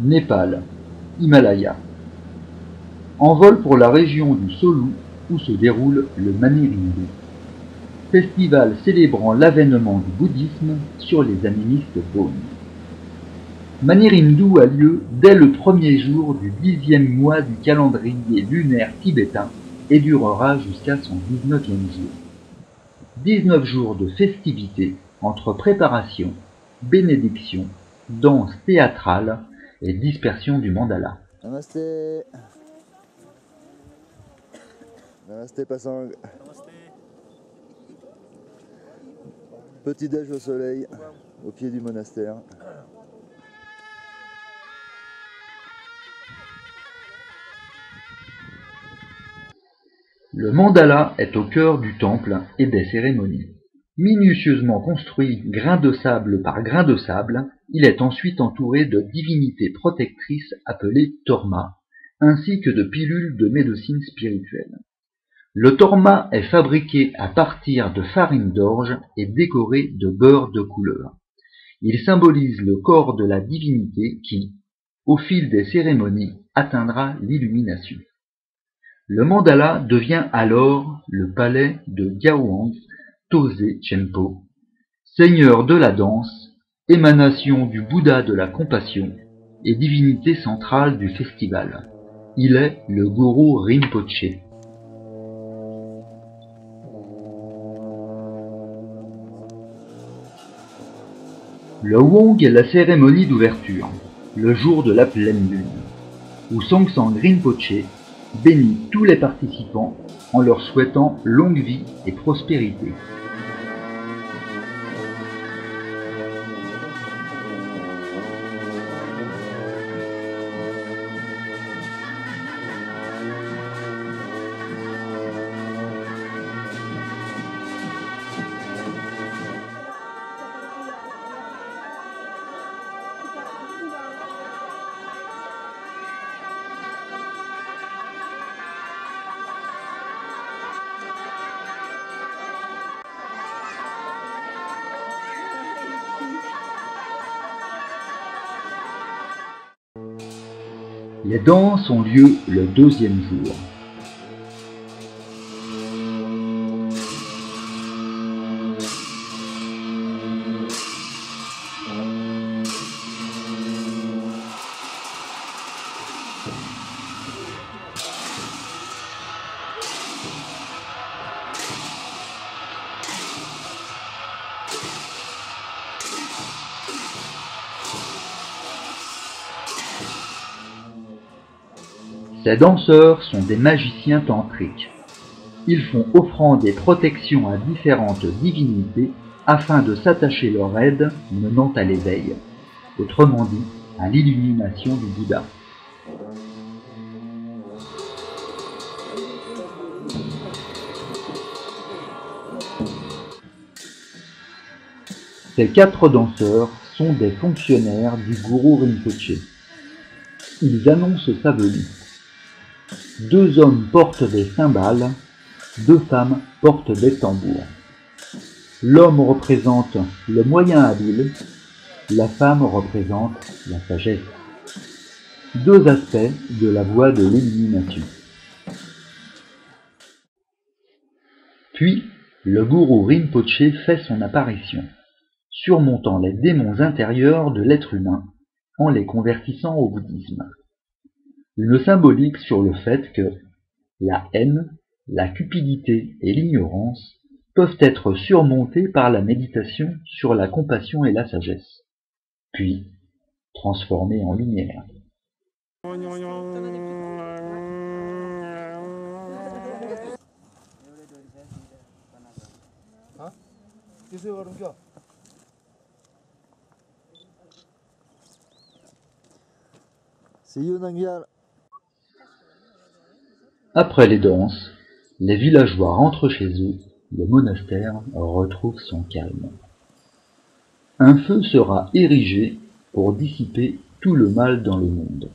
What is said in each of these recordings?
Népal, Himalaya. Envol pour la région du Solu où se déroule le Manirindu, festival célébrant l'avènement du bouddhisme sur les animistes Bön. Manirindu a lieu dès le premier jour du 10e mois du calendrier lunaire tibétain et durera jusqu'à son 19e jour. 19 jours de festivités entre préparation, bénédiction, danse théâtrale et dispersion du mandala. Namasté. Namasté Pasang. Petit déj au soleil, au pied du monastère. Le mandala est au cœur du temple et des cérémonies. Minutieusement construit grain de sable par grain de sable, il est ensuite entouré de divinités protectrices appelées torma, ainsi que de pilules de médecine spirituelle. Le torma est fabriqué à partir de farine d'orge et décoré de beurre de couleur. Il symbolise le corps de la divinité qui, au fil des cérémonies, atteindra l'illumination. Le mandala devient alors le palais de Gyalwang Tose Chenpo, seigneur de la danse, émanation du Bouddha de la compassion et divinité centrale du festival. Il est le gourou Rinpoché. Le Wong est la cérémonie d'ouverture, le jour de la pleine lune, où Songsang Rinpoché bénit tous les participants en leur souhaitant longue vie et prospérité. Les danses ont lieu le 2e jour. Ces danseurs sont des magiciens tantriques. Ils font offrande et protection à différentes divinités afin de s'attacher leur aide menant à l'éveil, autrement dit à l'illumination du Bouddha. Ces 4 danseurs sont des fonctionnaires du gourou Rinpoché. Ils annoncent sa venue. 2 hommes portent des cymbales, 2 femmes portent des tambours. L'homme représente le moyen habile, la femme représente la sagesse. 2 aspects de la voie de l'illumination. Puis, le gourou Rinpoché fait son apparition, surmontant les démons intérieurs de l'être humain en les convertissant au bouddhisme. Une symbolique sur le fait que la haine, la cupidité et l'ignorance peuvent être surmontées par la méditation sur la compassion et la sagesse, puis transformées en lumière. Après les danses, les villageois rentrent chez eux, le monastère retrouve son calme. Un feu sera érigé pour dissiper tout le mal dans le monde.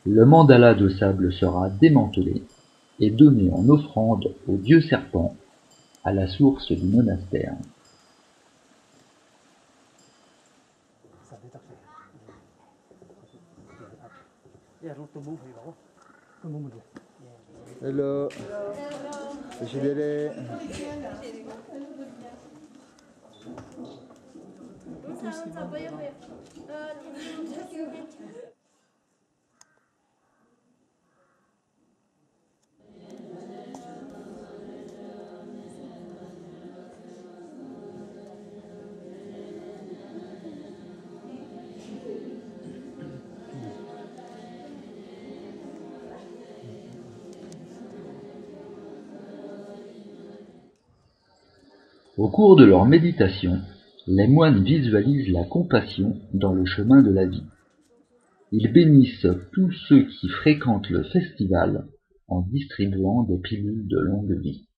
Le mandala de sable sera démantelé et donné en offrande au dieu serpent à la source du monastère. Hello. J'ai délai. Au cours de leur méditation, les moines visualisent la compassion dans le chemin de la vie. Ils bénissent tous ceux qui fréquentent le festival en distribuant des pilules de longue vie.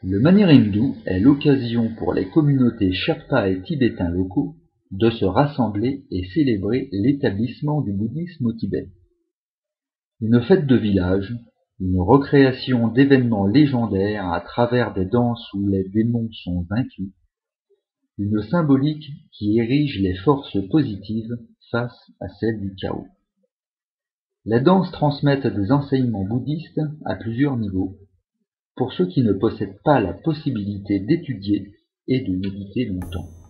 Le Manirindu est l'occasion pour les communautés Sherpa et tibétains locaux de se rassembler et célébrer l'établissement du bouddhisme au Tibet. Une fête de village, une recréation d'événements légendaires à travers des danses où les démons sont vaincus, une symbolique qui érige les forces positives face à celles du chaos. Les danses transmettent des enseignements bouddhistes à plusieurs niveaux, pour ceux qui ne possèdent pas la possibilité d'étudier et de méditer longtemps.